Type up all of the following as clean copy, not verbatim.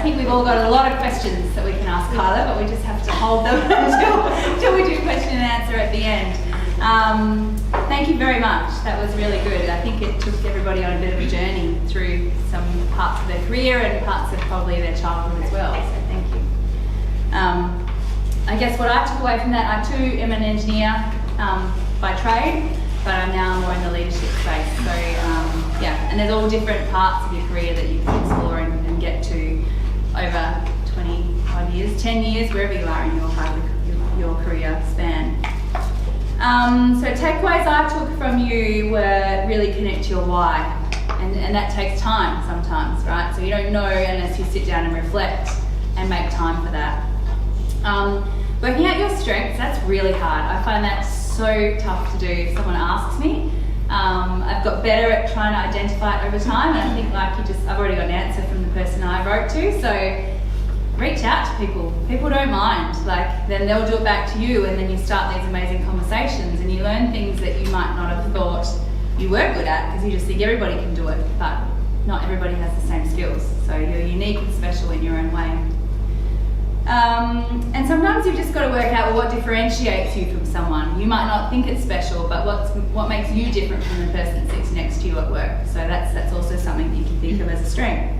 think we've all got a lot of questions that we can ask Kyla, but we just have to hold them until we do question and answer at the end. Thank you very much. That was really good. I think it took everybody on a bit of a journey through some parts of their career and parts of probably their childhood as well. So thank you. I guess what I took away from that, I too am an engineer by trade, but I'm now more in the leadership space. So yeah, and there's all different parts of your career that you can explore and get to over 25 years, 10 years, wherever you are in your career span. So takeaways I took from you were really connect to your why, and that takes time sometimes, right? So you don't know unless you sit down and reflect and make time for that. Working out your strengths, that's really hard. I find that so tough to do if someone asks me. I've got better at trying to identify it over time, and I think I've already got an answer from the person I wrote to, so reach out to people. People don't mind. Then they'll do it back to you, and then you start these amazing conversations, and you learn things that you might not have thought you were good at, because you just think everybody can do it, but not everybody has the same skills. So you're unique and special in your own way. And sometimes you've just got to work out what differentiates you from someone. You might not think it's special, but what makes you different from the person that sits next to you at work. So that's also something that you can think of as a strength.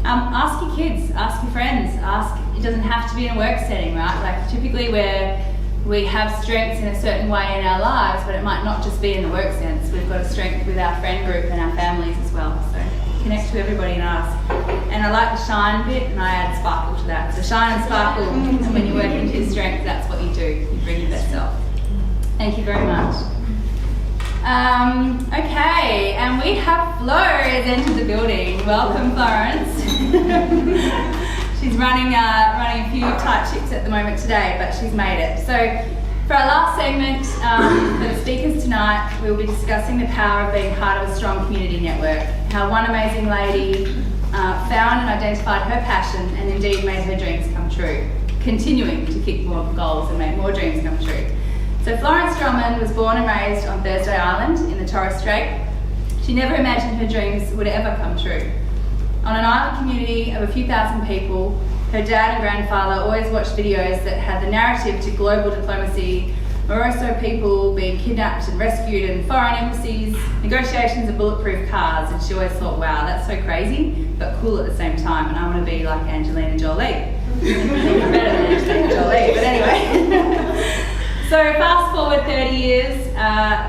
Ask your kids, ask your friends, it doesn't have to be in a work setting, right? Typically we have strengths in a certain way in our lives, but it might not just be in the work sense. We've got a strength with our friend group and our families as well. So connect to everybody and ask. And I like the shine bit, and I add sparkle to that. So shine and sparkle, and when you work into your strength, that's what you do. You bring your best self. Thank you very much. Okay, and we have Flo has entered the building. Welcome, Florence. She's running a few tight ships at the moment today, but she's made it. So for our last segment, for the speakers tonight, we'll be discussing the power of being part of a strong community network, how one amazing lady found and identified her passion and indeed made her dreams come true, continuing to kick more goals and make more dreams come true. So Florence Drummond was born and raised on Thursday Island in the Torres Strait. She never imagined her dreams would ever come true. On an island community of a few thousand people, her dad and grandfather always watched videos that had the narrative to global diplomacy, Moroso people being kidnapped and rescued, and foreign embassies, negotiations of bulletproof cars, and she always thought, wow, that's so crazy, but cool at the same time, and I want to be like Angelina Jolie. Even better than Angelina Jolie, but anyway. So fast forward 30 years,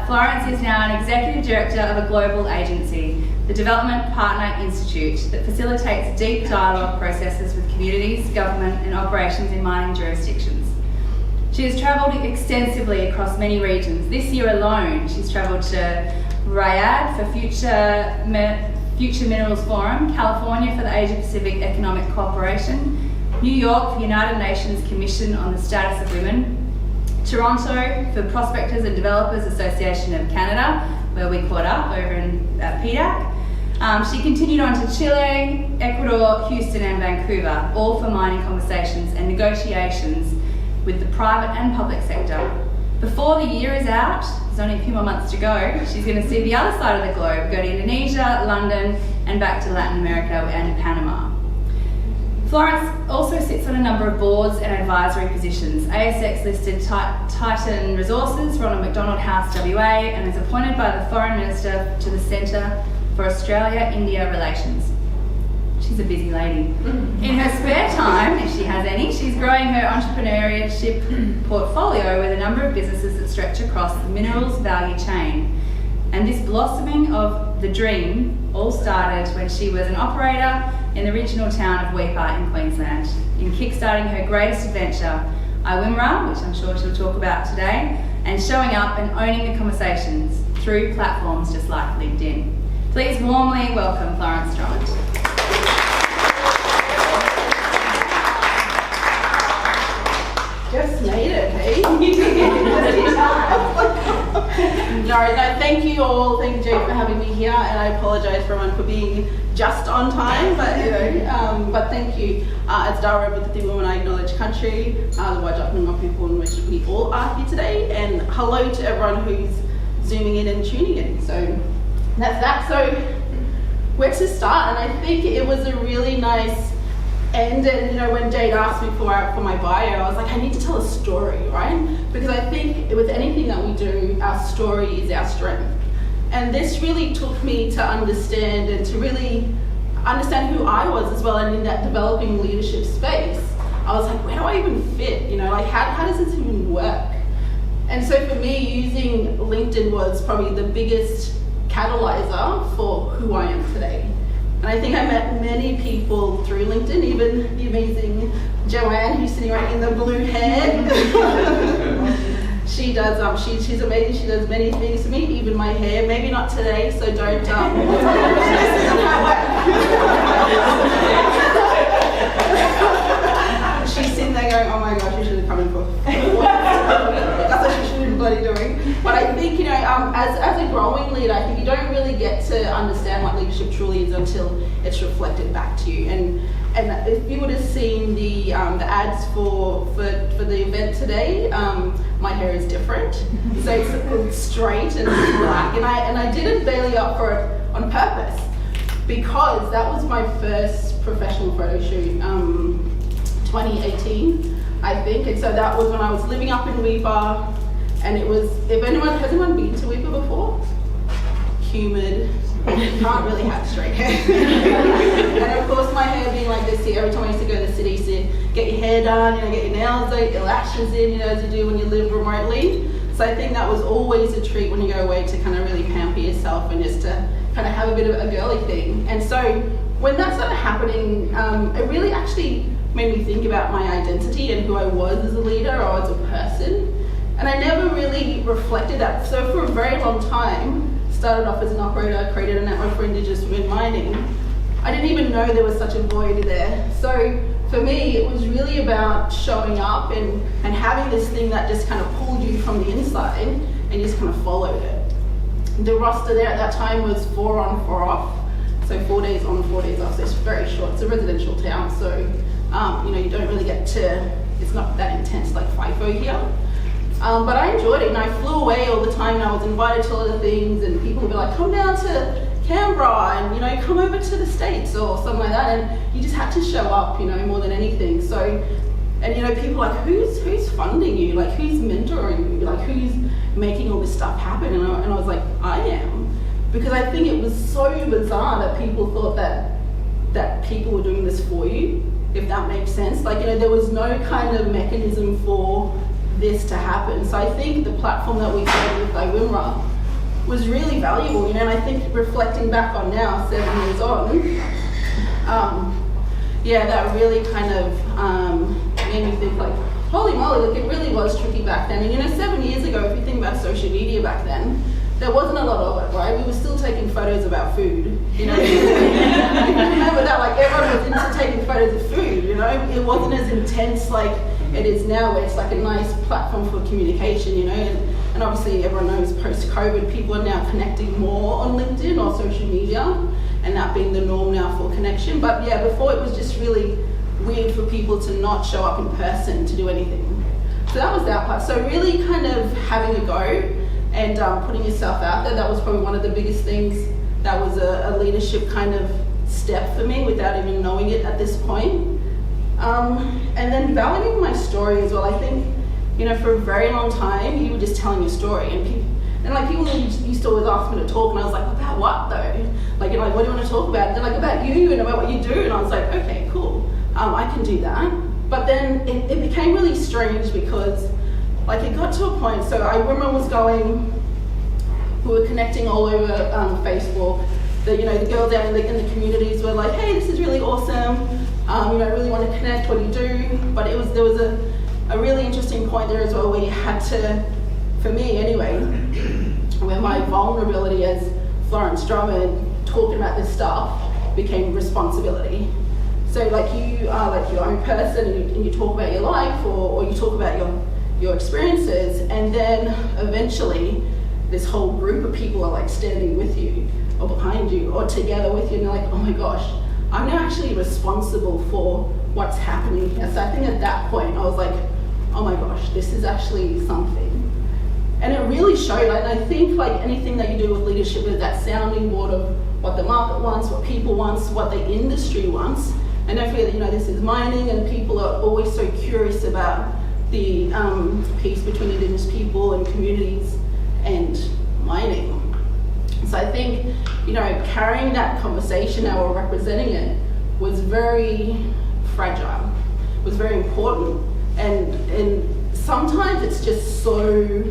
Florence is now an executive director of a global agency, the Development Partner Institute, that facilitates deep dialogue processes with communities, government and operations in mining jurisdictions. She has travelled extensively across many regions. This year alone, she's travelled to Riyadh for Future Minerals Forum, California for the Asia Pacific Economic Cooperation, New York for United Nations Commission on the Status of Women, Toronto for Prospectors and Developers Association of Canada, where we caught up over in PDAC. She continued on to Chile, Ecuador, Houston and Vancouver, all for mining conversations and negotiations with the private and public sector. Before the year is out, there's only a few more months to go, she's going to see the other side of the globe, go to Indonesia, London and back to Latin America and Panama. Florence also sits on a number of boards and advisory positions. ASX listed Titan Resources, Ronald McDonald House WA, and is appointed by the Foreign Minister to the Centre for Australia-India Relations. She's a busy lady. In her spare time, if she has any, she's growing her entrepreneurship portfolio with a number of businesses that stretch across the minerals value chain. And this blossoming of the dream all started when she was an operator in the regional town of Weipa in Queensland, in kickstarting her greatest adventure, Iwimra, which I'm sure she'll talk about today, and showing up and owning the conversations through platforms just like LinkedIn. Please warmly welcome Florence Drummond. Just made it, hey? No, thank you all. Thank you, Jake, for having me here, and I apologise for everyone for being just on time, but but thank you. As Dara with the Women I Acknowledge Country, the Wajak Noongar people in which we all are here today, and hello to everyone who's zooming in and tuning in. So that's that. So where to start? And I think it was a really nice And then, you know, when Jade asked me for my bio, I was like, I need to tell a story, right? Because I think with anything that we do, our story is our strength. And this really took me to understand and to really understand who I was as well, and in that developing leadership space, I was like, where do I even fit? You know, like how does this even work? And so for me, using LinkedIn was probably the biggest catalyzer for who I am today. And I think I met many people through LinkedIn, even the amazing Joanne, who's sitting right in the blue hair. She does, she's amazing, she does many things to me, even my hair, maybe not today, so don't, she's sitting there going, oh my gosh, you should have come in for that's what she should have been bloody doing. But I think, you know, as a growing leader, I think you don't really get to understand what leadership truly is until it's reflected back to you. And if you would have seen the ads for the event today, my hair is different, so it's straight and black, and I didn't bail you up for it on purpose, because that was my first professional photo shoot, 2018, I think, and so that was when I was living up in Weipa, and it was, has anyone been to Weipa before? Humid. Can't really have straight hair. And of course my hair being like this here, every time I used to go to the city, you used to get your hair done, you know, get your nails done, your lashes in, you know, as you do when you live remotely. So I think that was always a treat when you go away to kind of really pamper yourself and just to kind of have a bit of a girly thing. And so when that started happening, it really actually made me think about my identity and who I was as a leader or as a person. And I never really reflected that. So for a very long time, started off as an operator, created a network for Indigenous women mining. I didn't even know there was such a void there. So for me, it was really about showing up and having this thing that just kind of pulled you from the inside and just kind of followed it. The roster there at that time was 4 on, 4 off. So 4 days on, 4 days off. So it's very short. It's a residential town. So, you know, you don't really get to, it's not that intense like FIFO here. But I enjoyed it, and I flew away all the time, and I was invited to other things, and people would be like, come down to Canberra, and, you know, come over to the States or something like that, and you just had to show up, you know, more than anything. So, and, you know, people are like, who's funding you? Like, who's mentoring you? Like, who's making all this stuff happen? And I was like, I am. Because I think it was so bizarre that people thought that people were doing this for you, if that makes sense. Like, you know, there was no kind of mechanism for this to happen. So I think the platform that we created with IWIMRA was really valuable, you know, and I think reflecting back on now, 7 years on, yeah, that really kind of made me think like, holy moly, like it really was tricky back then. And you know, 7 years ago, if you think about social media back then, there wasn't a lot of it, right? We were still taking photos of our food, you know. Remember that, like everyone was into taking photos of food, you know. It wasn't as intense like it is now, where it's like a nice platform for communication, you know. And obviously everyone knows post-COVID, people are now connecting more on LinkedIn or social media, and that being the norm now for connection. But yeah, before it was just really weird for people to not show up in person to do anything. So that was that part. So really kind of having a go and putting yourself out there, that was probably one of the biggest things. That was a leadership kind of step for me without even knowing it at this point. And then validating my story as well. I think, you know, for a very long time, you were just telling your story, and people used to always ask me to talk, and I was like, about what though? Like, you know, like, what do you want to talk about? And they're like, about you and about what you do, and I was like, okay, cool, I can do that. But then it became really strange because, like, it got to a point, so IWIMRA was going, we were connecting all over Facebook. You know, the girls out in the communities were like, hey, this is really awesome. You know, I really want to connect, what do you do? But there was a really interesting point there as well, where you had to, for me anyway, where my vulnerability as Florence Drummond talking about this stuff became responsibility. So like, you are like your own person, and you talk about your life, or you talk about your experiences, and then eventually this whole group of people are like standing with you or behind you or together with you, and they're like, oh my gosh, I'm now actually responsible for what's happening here. So I think at that point I was like, oh my gosh, this is actually something. And it really showed. I think like anything that you do with leadership is that sounding board of what the market wants, what people wants, what the industry wants. And don't forget that, this is mining, and people are always so curious about the piece between Indigenous people and communities and mining. So I think, carrying that conversation now or representing it was very fragile, was very important. And sometimes it's just so,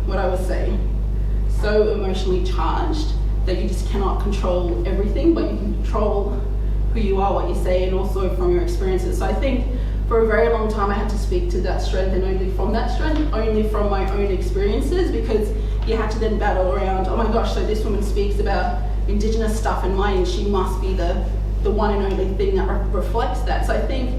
what I would say, so emotionally charged that you just cannot control everything, but you can control who you are, what you say, and also from your experiences. So I think for a very long time I had to speak to that strength, and only from that strength, only from my own experiences, because you had to then battle around, oh my gosh, so this woman speaks about Indigenous stuff in mining, she must be the one and only thing that reflects that. So I think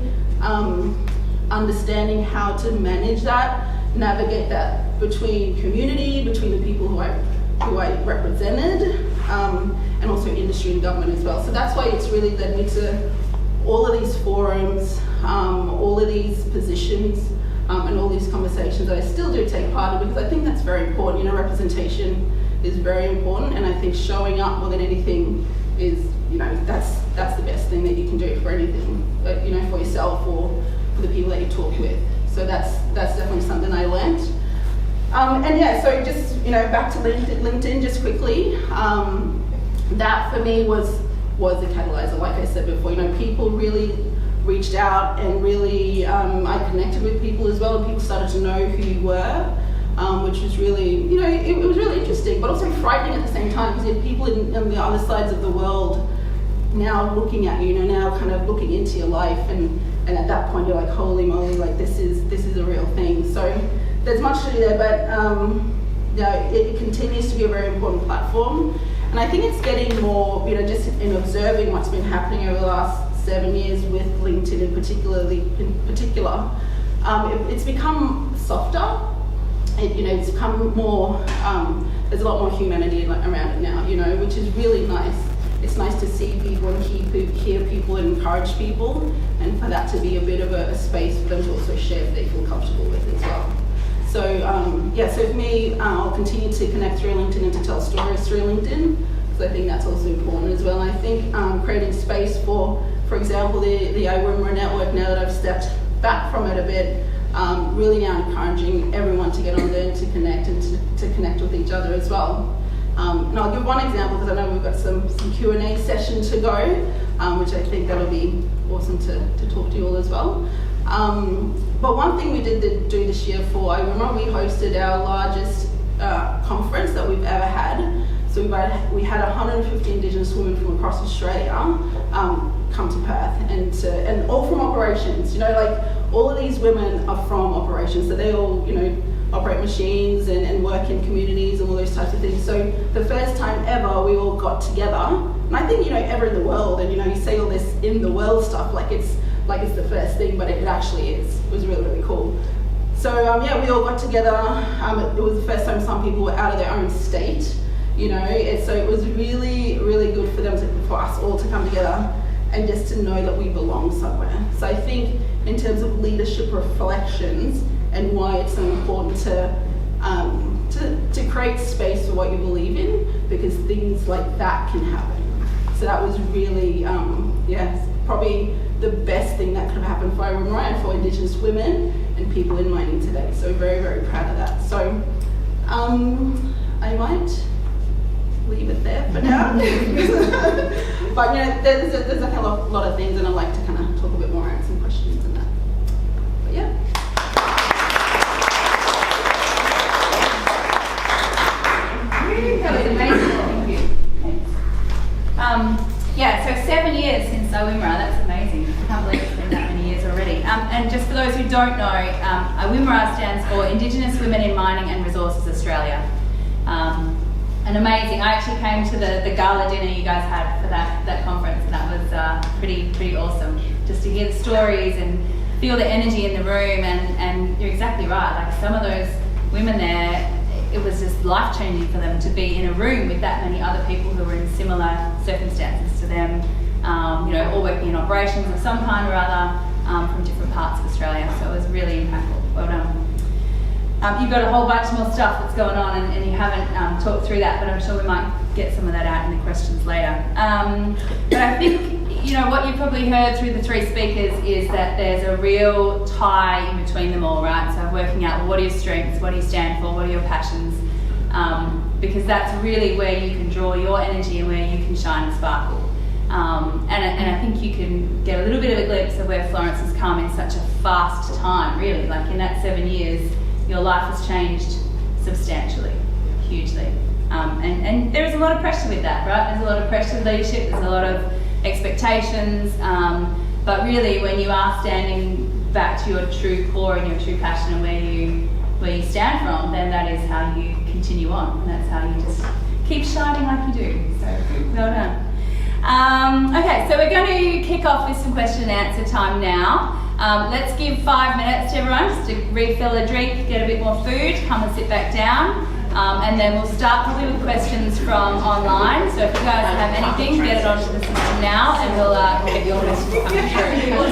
understanding how to manage that, navigate that between community, between the people who I represented, and also industry and government as well. So that's why it's really led me to all of these forums, all of these positions, and all these conversations that I still do take part in, because I think that's very important. representation is very important, and I think showing up more than anything is, that's the best thing that you can do for anything, for yourself or for the people that you talk with. So that's definitely something I learned. So just, back to LinkedIn just quickly, that for me was the catalyzer, like I said before. People really reached out, and really I connected with people as well, and people started to know who you were, which was really, it was really interesting, but also frightening at the same time, because you had people on the other sides of the world now looking at you, now kind of looking into your life, and at that point you're like, holy moly, like this is a real thing. So there's much to do there, but it continues to be a very important platform, and I think it's getting more, just in observing what's been happening over the last 7 years with LinkedIn in particular, it's become softer. It's become more, there's a lot more humanity around it now, which is really nice. It's nice to see people and hear people and encourage people, and for that to be a bit of a space for them to also share if they feel comfortable with as well. So so for me, I'll continue to connect through LinkedIn and to tell stories through LinkedIn, because I think that's also important as well. And I think creating space for example, the iWoomera network, now that I've stepped back from it a bit, really now encouraging everyone to get on there and to connect, and to connect with each other as well. And I'll give one example, because I know we've got some Q&A session to go, which I think that'll be awesome to talk to you all as well. But one thing we did do this year for iWoomera, we hosted our largest conference that we've ever had. So we had 150 Indigenous women from across Australia come to Perth, and all from operations. All of these women are from operations, so they all operate machines and work in communities and all those types of things. So the first time ever we all got together, and I think ever in the world, and you say all this in the world stuff like it's the first thing, but it actually is. It was really, really cool. So we all got together. It was the first time some people were out of their own state, so it was really, really good for us all to come together and just to know that we belong somewhere. So I think in terms of leadership reflections and why it's so important to create space for what you believe in, because things like that can happen. So that was really, probably the best thing that could have happened for iWoomera and for Indigenous women and people in mining today. So very, very proud of that. So I might leave it there for now. But there's like a lot of things, and I'd like to kind of talk a bit more and some questions and that. But yeah. That was amazing. Thank you. Thanks. So 7 years since iWoomera, that's amazing. I can't believe it's been that many years already. And just for those who don't know, iWoomera stands for Indigenous Women in Mining and Resources Australia. And amazing. I actually came to the gala dinner you guys had for that conference, and that was pretty awesome. Just to hear the stories and feel the energy in the room, and you're exactly right. Like some of those women there, it was just life-changing for them to be in a room with that many other people who were in similar circumstances to them, all working in operations of some kind or other from different parts of Australia. So it was really impactful. Well done. You've got a whole bunch more stuff that's going on, and you haven't talked through that, but I'm sure we might get some of that out in the questions later. But I think, you know, what you've probably heard through the three speakers is that there's a real tie in between them all, right? So working out what are your strengths, what do you stand for, what are your passions, because that's really where you can draw your energy and where you can shine and sparkle. And I think you can get a little bit of a glimpse of where Florence has come in such a fast time, really. Like in that 7 years, your life has changed substantially, hugely. And there is a lot of pressure with that, right? There's a lot of pressure with leadership, there's a lot of expectations, but really when you are standing back to your true core and your true passion and where you stand from, then that is how you continue on, and that's how you just keep shining like you do. So well done. Okay, so we're going to kick off with some question and answer time now. Let's give 5 minutes to everyone just to refill a drink, get a bit more food, come and sit back down, and then we'll start probably with questions from online. So if you guys have anything, get it onto the system now, and we'll get your questions coming through.